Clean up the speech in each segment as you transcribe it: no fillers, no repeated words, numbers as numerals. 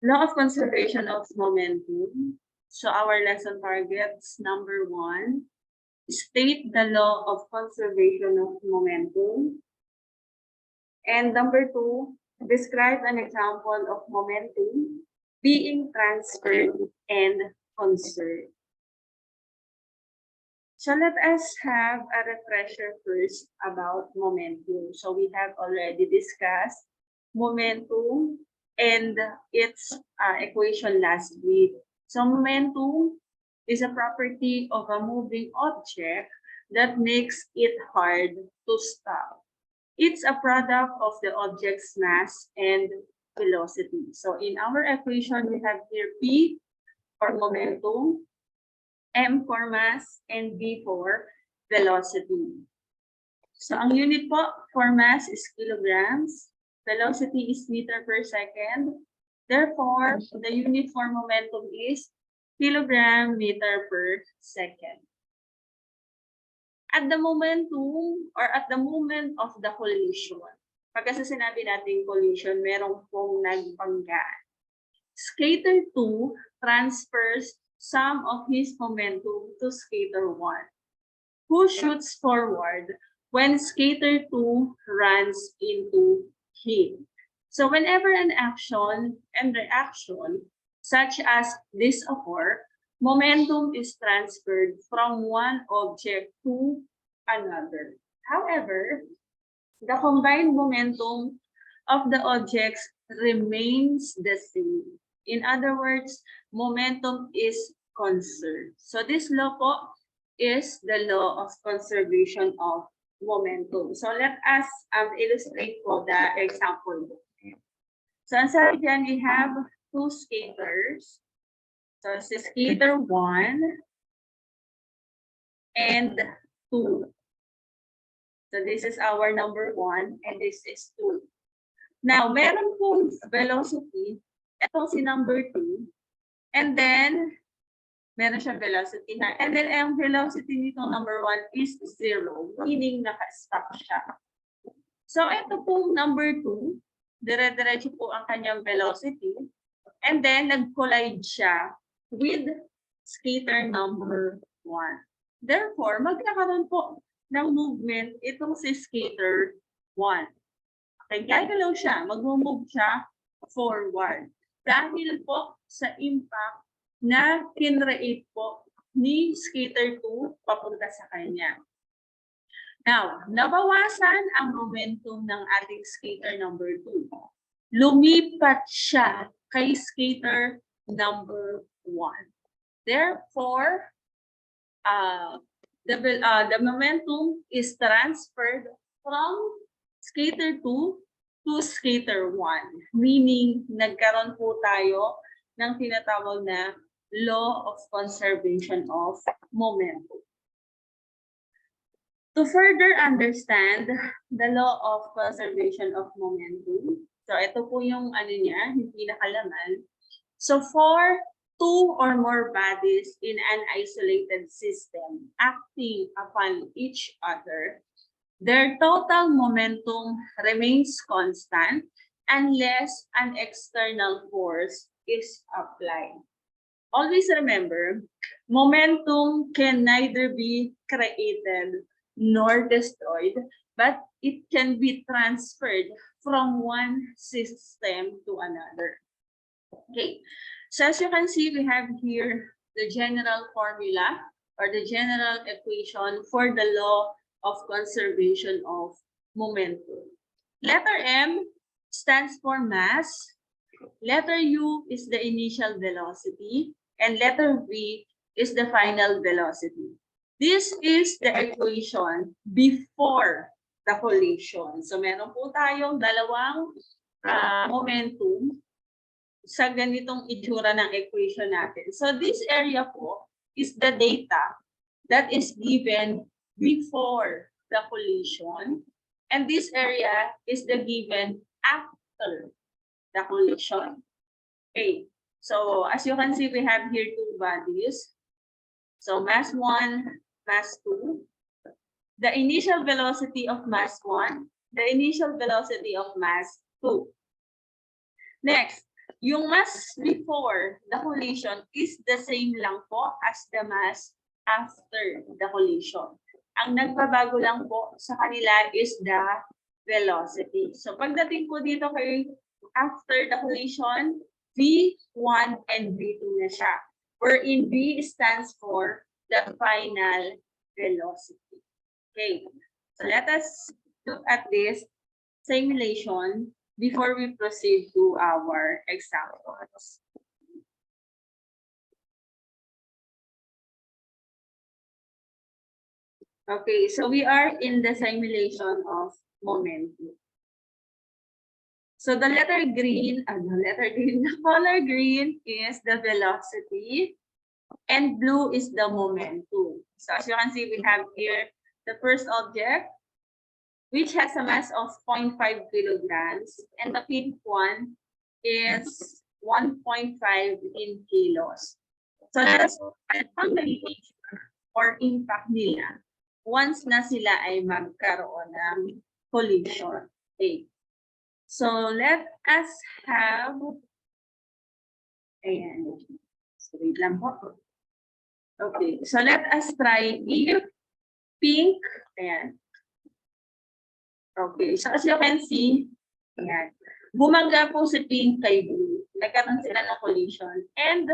Law of conservation of momentum. So our lesson targets, number 1, state the law of conservation of momentum. And number 2, describe an example of momentum being transferred and conserved. So let us have a refresher first about momentum. So we have already discussed momentum and its equation last week. So momentum is a property of a moving object that makes it hard to stop. It's a product of the object's mass and velocity. So in our equation, we have here P for momentum, M for mass, and V for velocity. So ang unit po for mass is kilograms, velocity is meter per second. Therefore, the unit for momentum is kilogram meter per second. At the momentum or at the moment of the collision, pagka sa sinabi natin collision, merong pong nagpanggaan. Skater 2 transfers some of his momentum to skater 1, who shoots forward when skater 2 runs into him. So whenever an action and reaction such as this occur, momentum is transferred from one object to another. However, the combined momentum of the objects remains the same. In other words, momentum is conserved. So this law po is the law of conservation of momentum. So let us illustrate po the example. So ang sabi dyan, we have 2 skaters. So this is skater 1 and 2. So this is our number 1 and this is 2. Now, meron pong velocity. Itong si number 2. And then, meron siyang velocity na. And then, ang velocity nitong number 1 is 0. Meaning, naka-stop siya. So, ito pong number 2. Dire-diretso po ang kanyang velocity. And then, nag-collide siya with skater number 1. Therefore, magkakaroon po ng movement itong si skater 1. Okay, gagalaw siya. Mag-move siya forward. Dahil po sa impact na kinreate po ni skater 2 papunta sa kanya. Now, nabawasan ang momentum ng ating skater number 2. Lumipat siya kay skater number 1. Therefore, the momentum is transferred from skater 2 to skater 1. Meaning, nagkaroon po tayo ng tinatawag na law of conservation of momentum. To further understand the law of conservation of momentum, so ito po yung ano niya, yung pinakalaman. So for 2 or more bodies in an isolated system acting upon each other, their total momentum remains constant unless an external force is applied. Always remember, momentum can neither be created nor destroyed, but it can be transferred from one system to another. Okay, so as you can see, we have here the general formula or the general equation for the law of conservation of momentum. Letter M stands for mass, letter U is the initial velocity, and letter V is the final velocity. This is the equation before the collision. So meron po tayong dalawang momentum sa ganitong itsura ng equation natin. So this area po is the data that is given before the collision. And this area is the given after the collision. Okay, so as you can see, we have here 2 bodies. So mass 1, mass 2. The initial velocity of mass 1, the initial velocity of mass 2. Next, yung mass before the collision is the same lang po as the mass after the collision. Ang nagbabago lang po sa kanila is the velocity. So pagdating po dito kay after the collision, V1 and V2 na siya. Wherein V stands for the final velocity. Okay, so let us look at this simulation before we proceed to our examples. Okay, so we are in the simulation of momentum. So the color green is the velocity and blue is the momentum. So as you can see, we have here the first object, which has a mass of 0.5 kilograms, and the pink one is 1.5 in kilos. So that's ang nature or impact nila once na sila ay magkaroon ng collision. Okay. So let us have, ayan, so wait lang po. Okay, so let us try if pink, ayan. Okay, so as you can see, ayan, bumangga po si pink kay blue. Nagkaroon sila ng collision. And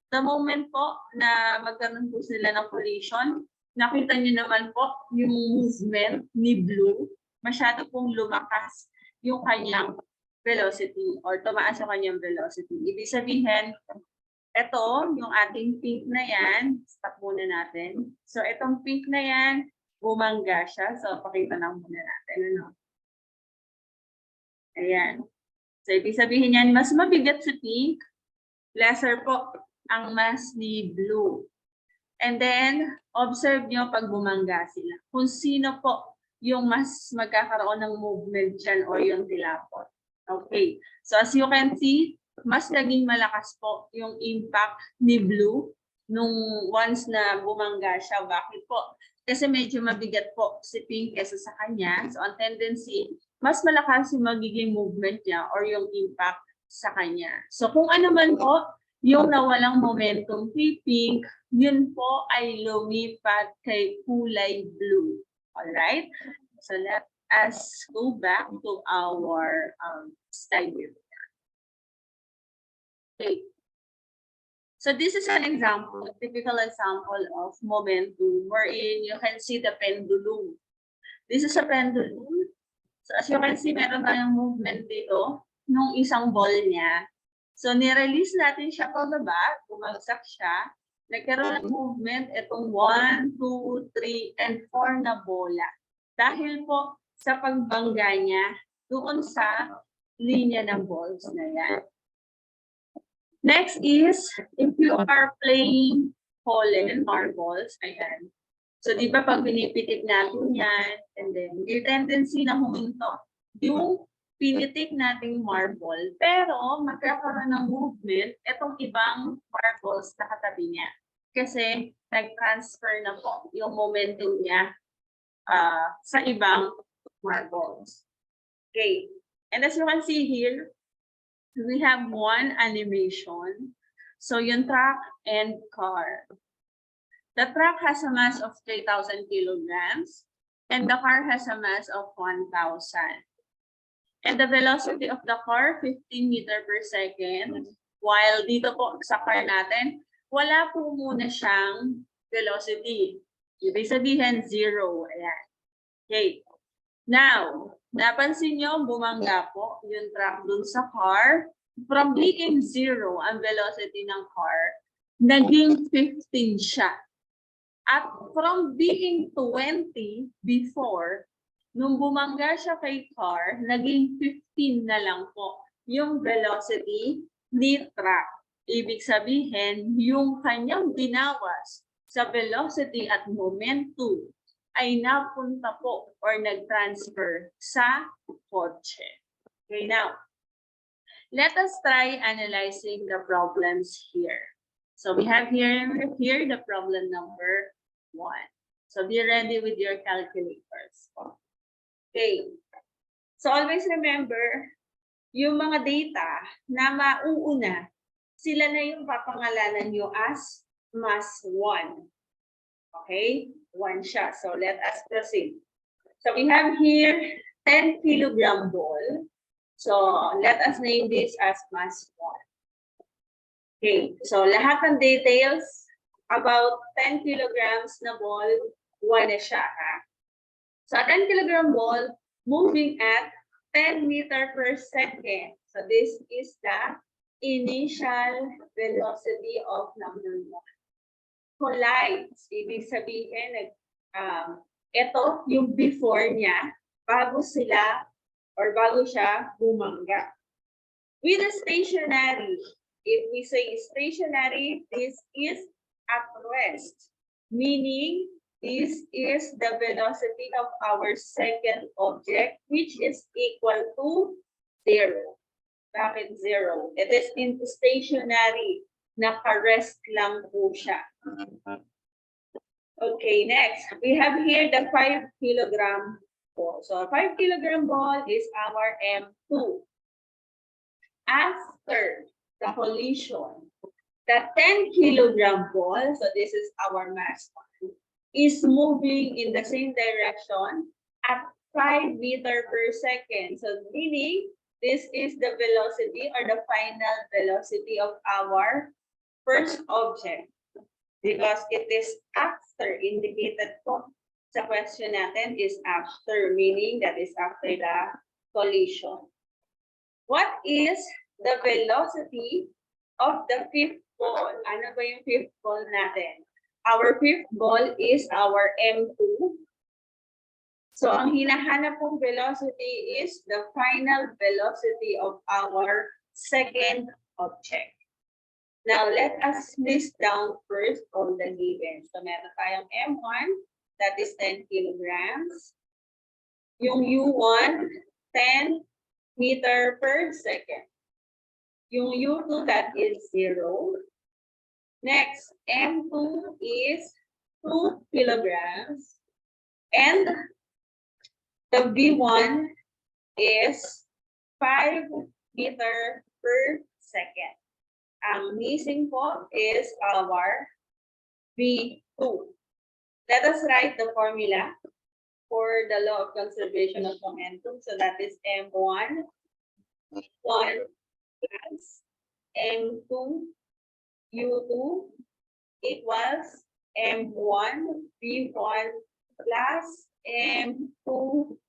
the moment po na magkaroon po sila ng collision, nakita niyo naman po yung movement ni blue. Masyado pong lumakas yung kanyang velocity or tumaas yung kanyang velocity. Ibig sabihin, ito, yung ating pink na yan, stop muna natin. So, itong pink na yan, bumangga siya. So, pakita lang muna natin. Ano? Ayan. So, ibig sabihin yan, mas mabigat si pink, lesser po ang mass ni blue. And then, observe nyo pag bumangga sila. Kung sino po yung mas magkakaroon ng movement dyan o yung tilapot. Okay. So, as you can see, mas naging malakas po yung impact ni blue nung once na bumangga siya. Bakit po? Kasi medyo mabigat po si pink kesa sa kanya. So, ang tendency, mas malakas yung magiging movement niya or yung impact sa kanya. So, kung ano man po, yung nawalang momentum kay pink, yun po ay lumipat kay kulay blue. Alright? So, let us go back to our slide. Okay. So this is an example, a typical example of momentum wherein you can see the pendulum. This is a pendulum. So as you can see, meron tayong movement dito nung isang ball niya. So nirelease natin siya pababa, bumagsak siya. Nagkaroon ng movement itong 1, 2, 3, and 4 na bola. Dahil po sa pagbangga niya doon sa linya ng balls na yan. Next is, if you are playing pollen, marbles, ayan. So, di ba pag pinipitik natin yan, and then, yung tendency na huminto, yung pinitik nating marble, pero magkakaroon ng movement, itong ibang marbles na katabi niya. Kasi, nag-transfer na po yung momentum niya sa ibang marbles. Okay. And as you can see here, we have one animation. So, yung truck and car. The truck has a mass of 3,000 kilograms and the car has a mass of 1,000. And the velocity of the car, 15 meters per second. While dito po sa car natin, wala po muna siyang velocity. Ibig sabihin, 0. Ayan. Okay. Now, napansin nyo, bumangga po yung truck dun sa car. From being 0 ang velocity ng car, naging 15 siya. At from being 20 before, nung bumangga siya kay car, naging 15 na lang po yung velocity ni truck. Ibig sabihin, yung kanyang binawas sa velocity at momentum ay napunta po or nag-transfer sa kotse. Okay, now, let us try analyzing the problems here. So we have here the problem number 1. So be ready with your calculators. Okay. So always remember, yung mga data na mauuna, sila na yung papangalanan nyo as mass 1. Okay? 1 siya. So let us proceed. So we have here 10 kilogram ball. So let us name this as mass 1. Okay. So lahat ng details about 10 kilograms na ball, 1 na siya. Ha? So a 10 kilogram ball moving at 10 meter per second. So this is the initial velocity of number 1. Collides, ibig sabihin, ito yung before niya, bago sila or bago siya bumangga. With a stationary, if we say stationary, this is at rest, meaning this is the velocity of our second object, which is equal to 0. Bakit 0? It is in stationary, naka-rest lang po siya. Okay, next, we have here the 5 kilogram ball. So 5 kilogram ball is our M2. After the collision, the 10 kilogram ball, so this is our mass 1, is moving in the same direction at 5 meters per second. So meaning, this is the velocity or the final velocity of our first object. Because it is after, indicated po sa question natin is after, meaning that is after the collision. What is the velocity of the fifth ball? Ano ba yung fifth ball natin? Our fifth ball is our M2. So ang hinahanap pong velocity is the final velocity of our second object. Now, let us list down first all the given. So, meron tayong M1, that is 10 kilograms. Yung U1, 10 meter per second. Yung U2, that is 0. Next, M2 is 2 kilograms. And the V1 is 5 meter per second. Ang missing po is our V2. Let us write the formula for the law of conservation of momentum. So that is M1 plus M2 U2 equals M1 V1 plus M2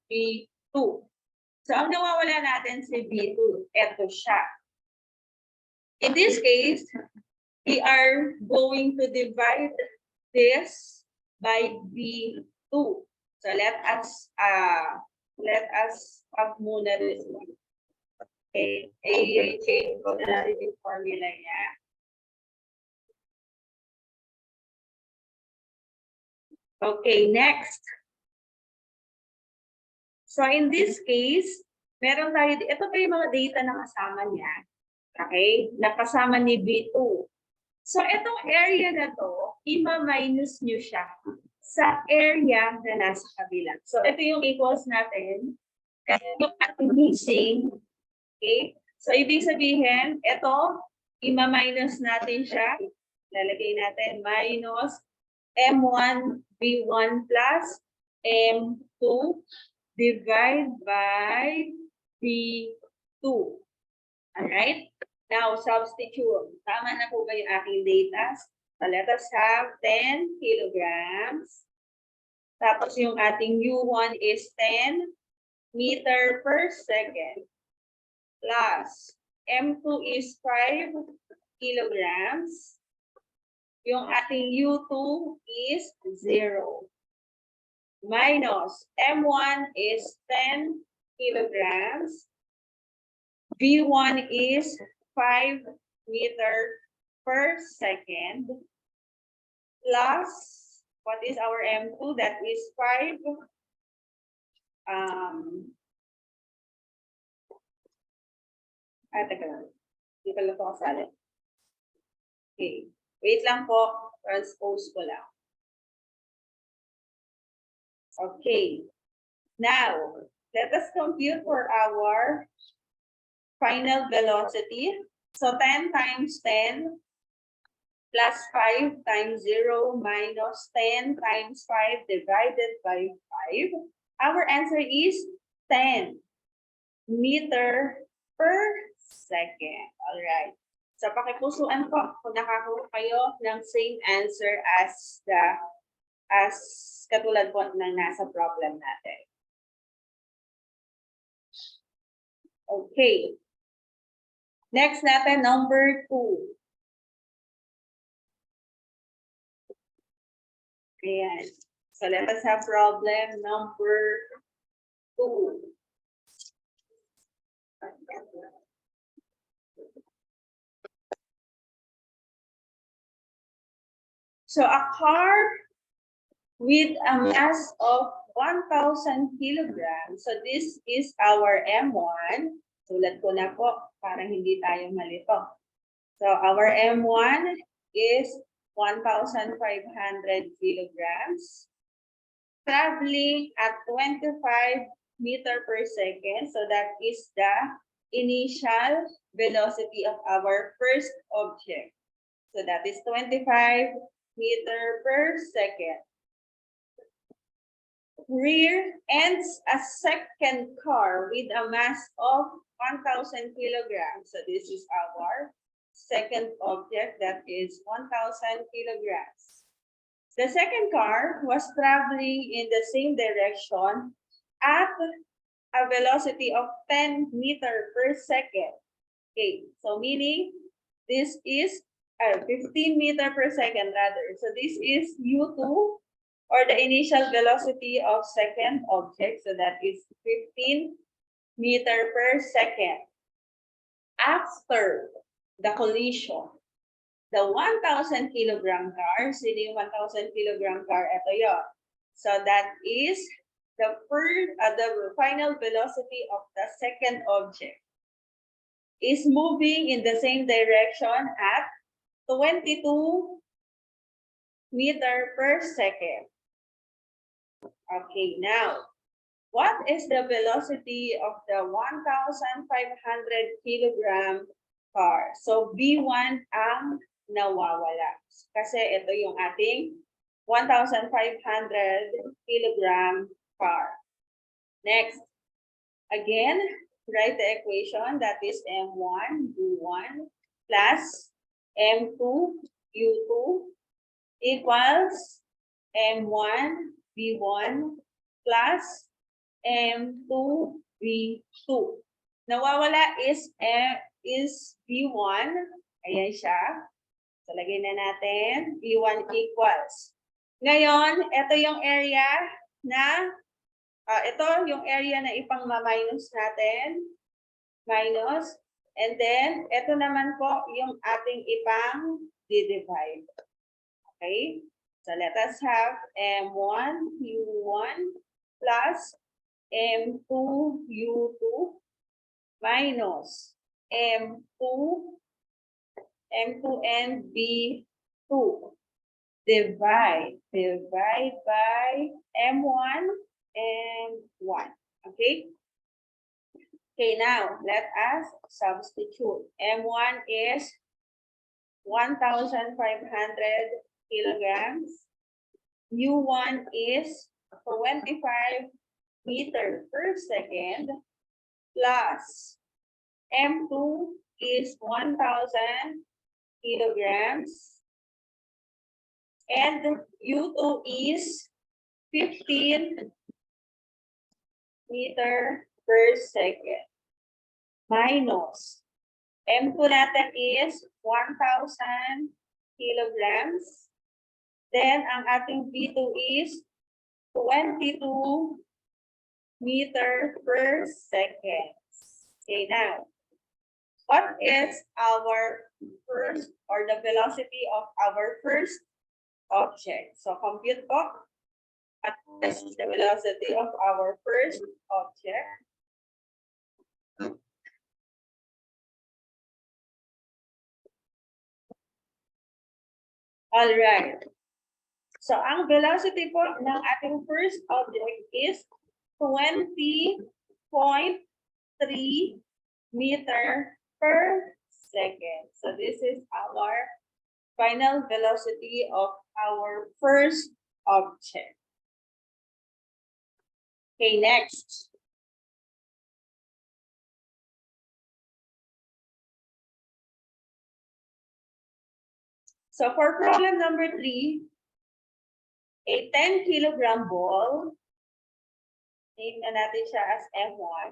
V2. So ang nawawala natin si V2, ito siya. In this case, we are going to divide this by V2. So let us have muna this one. Okay, change ko na natin yung formula niya. Okay, next. So in this case, meron tayo, ito pa yung mga data na kasama niya. Okay, nakasama ni B2. So, itong area na to, ima-minus nyo siya sa area na nasa kabila. So, ito yung equals natin. Yung ating missing. Okay, so ibig sabihin, ito, ima-minus natin siya. Lalagay natin minus M1 B1 plus M2 divide by B2. Alright? Now, substitute. Tama na po ba yung aking data? So, let us have 10 kilograms. Tapos yung ating U1 is 10 meter per second. Plus, M2 is 5 kilograms. Yung ating U2 is 0. Minus, M1 is 10 kilograms. V1 is 5 meter per second plus, what is our M2? That is 5. Teka lang. Hindi pala ito kasali. Okay. Wait lang po. Transpose ko lang. Okay. Now, let us compute for our final velocity. So 10 times 10 plus 5 times 0 minus 10 times 5 divided by 5. Our answer is 10 meter per second. Alright. So pakipusuan po kung nakakuha kayo ng same answer as katulad po ng nasa problem natin. Okay. Next natin, number 2. Ayan. So let us have problem number 2. So a car with a mass of 1,000 kilograms. So this is our M1. Tulad ko na po, para hindi tayo malito. So our M1 is 1,500 kilograms. Traveling at 25 meter per second. So that is the initial velocity of our first object. So that is 25 meter per second. Rear ends a second car with a mass of 1,000 kilograms. So this is our second object that is 1,000 kilograms. The second car was traveling in the same direction at a velocity of 10 meter per second. Okay, so meaning this is 15 meter per second rather. So this is U2. Or the initial velocity of second object, so that is 15 meter per second. After the collision, the 1,000 kilogram car, sino yung 1,000 kilogram car? Ito yun. So that is the final velocity of the second object is moving in the same direction at 22 meter per second. Okay, now, what is the velocity of the 1,500 kilogram car? So, V1 ang nawawala. Kasi ito yung ating 1,500 kilogram car. Next, again, write the equation that is M1 U1 plus M2 U2 equals M1 V1 plus M2 V2. Nawawala is V1. Ayan siya. So, lagay na natin. V1 equals. Ngayon, ito yung area na, ito yung area na ipang-minus natin. Minus. And then, ito naman po yung ating ipang-divide. Okay? So let us have M1 U1 plus M2 U2 minus M2 and B2 divide by M1 and 1. Okay? Okay, now let us substitute. M1 is 1,500 kilograms. U1 is 25 meter per second plus M2 is 1,000 kilograms and U2 is 15 meter per second minus M2 natin is 1,000 kilograms. Then, ang ating V2 is 22 meter per second. Okay, now, what is our first or the velocity of our first object? So, compute po. What is the velocity of our first object? All right. So, ang velocity po ng ating first object is 20.3 meter per second. So this is our final velocity of our first object. Okay, next. So for problem number 3, a 10 kilogram ball, name na natin siya as M1,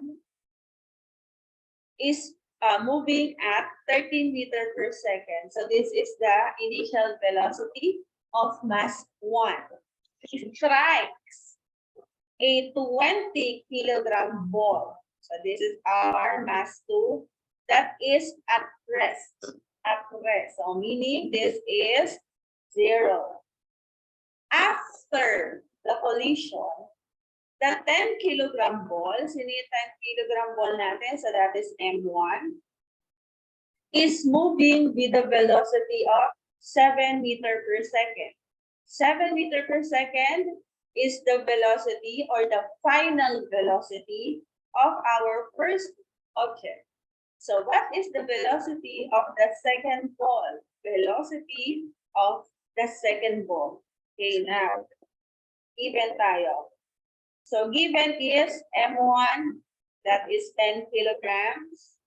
is moving at 13 meters per second. So this is the initial velocity of mass 1. It strikes a 20 kilogram ball. So this is our mass 2 that is at rest. At rest. So meaning this is 0. After the collision, the 10 kilogram ball, sino yung 10 kilogram ball natin? So that is M1, is moving with the velocity of 7 meters per second. 7 meters per second is the velocity or the final velocity of our first object. So what is the velocity of the second ball? Velocity of the second ball. Okay, now, given tayo. So given is M1, that is 10 kilograms.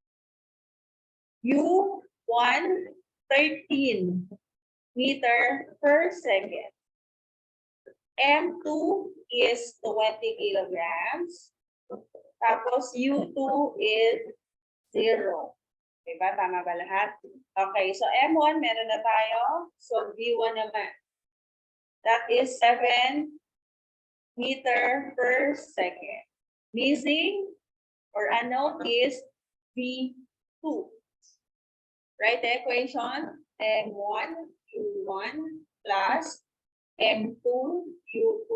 U1, 13 meter per second. M2 is 20 kilograms. Tapos U2 is 0. Diba? Tama ba lahat? Okay, so M1 meron na tayo. So V1 naman. That is 7 meter per second. Missing or unknown is V2. Write the equation. M1 U1 plus M2 U2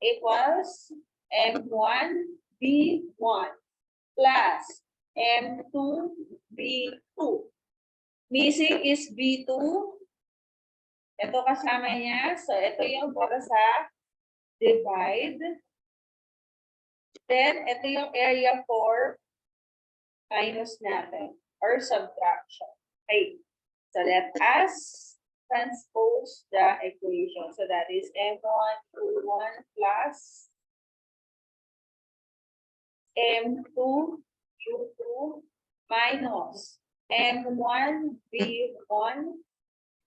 equals M1 V1 plus M2 V2. Missing is V2. Ito kasama niya. So, ito yung para sa divide. Then, ito yung area for minus natin or subtraction. Okay. So, let us transpose the equation. So, that is M1 U1 plus M2 U2 minus M1 V1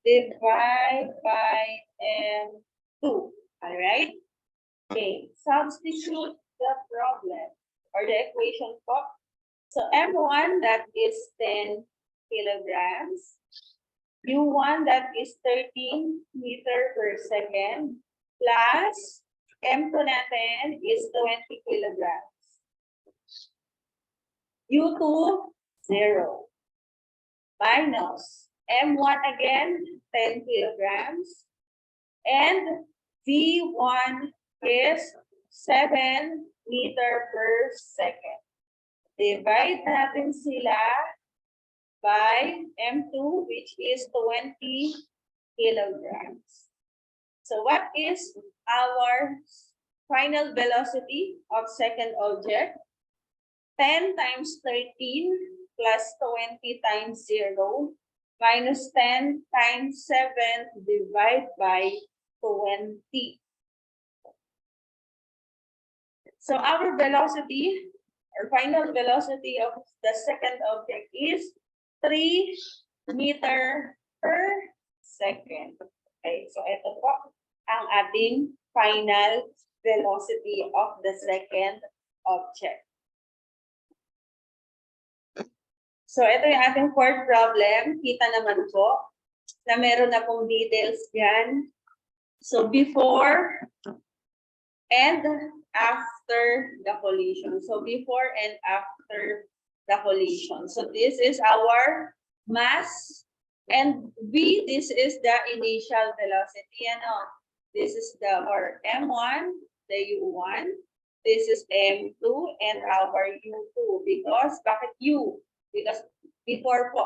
divide by M2. Alright? Okay. Substitute the problem or the equation po. So M1, that is 10 kilograms. U1, that is 13 meter per second. Plus, M2 natin is 20 kilograms. U2, 0. Minus M1 again, 10 kilograms. And V1 is 7 meter per second. Divide natin sila by M2, which is 20 kilograms. So what is our final velocity of second object? 10 times 13 plus 20 times 0 minus 10 times 7 divided by 20. So our velocity or final velocity of the second object is 3 meter per second. Okay, so ito po ang ating final velocity of the second object. So ito yung ating fourth problem. Kita naman po na meron na pong details yan. So before and after the collision. So before and after the collision. So this is our mass and V, this is the initial velocity. Ano? This is the our M1, the U1. This is M2 and our U2. Because, bakit U? Because before po.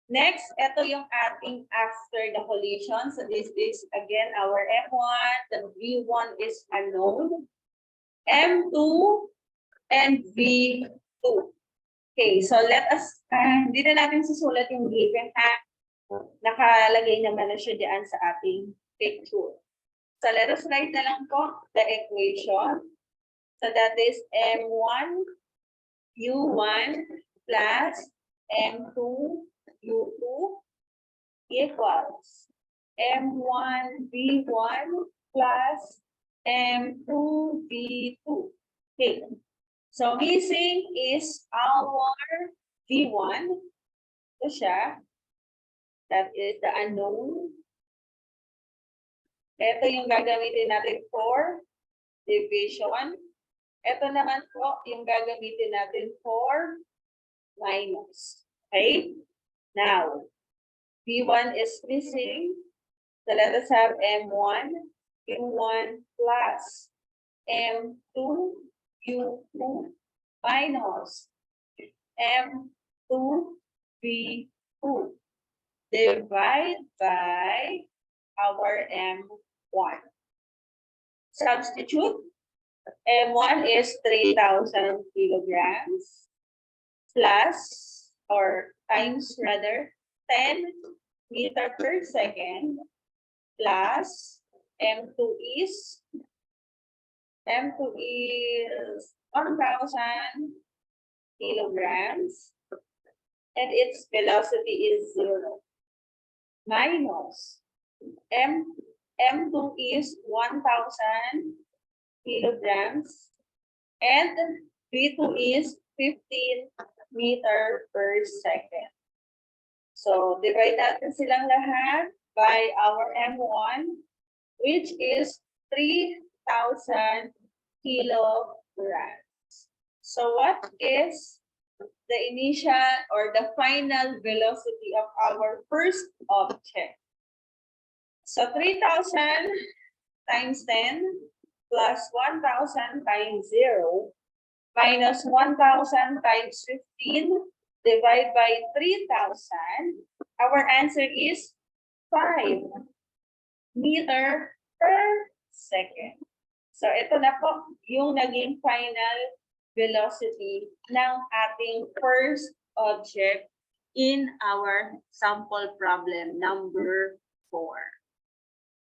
Next, ito yung ating after the collision. So this is again our M1, the V1 is unknown. M2 and V2. Okay, so let us, hindi na natin susulat yung given ha. Nakalagay naman na siya diyan sa ating picture. So let us write na lang po the equation. So that is M1 U1 plus M2 U2 equals M1 V1 plus M2 V2. Okay. So missing is our V1. Ito siya. That is the unknown. Ito yung gagamitin natin for division. Ito naman po yung gagamitin natin for minus. Okay? Now, V1 is missing. So let us have M1, U1 plus M2, U2 minus M2, V2. Divide by our M1. Substitute. M1 is 3,000 kilograms plus or times rather 10 meter per second plus M2 is 1,000 kilograms and its velocity is 0 minus M2 is 1,000 kilograms and V2 is 15 meter per second. So divide natin silang lahat by our M1 which is 3,000 kilograms. So what is the initial or the final velocity of our first object? So 3,000 times 10 plus 1,000 times 0 minus 1,000 times 15 divided by 3,000. Our answer is 5 meter per second. So ito na po yung naging final velocity ng ating first object in our sample problem number 4.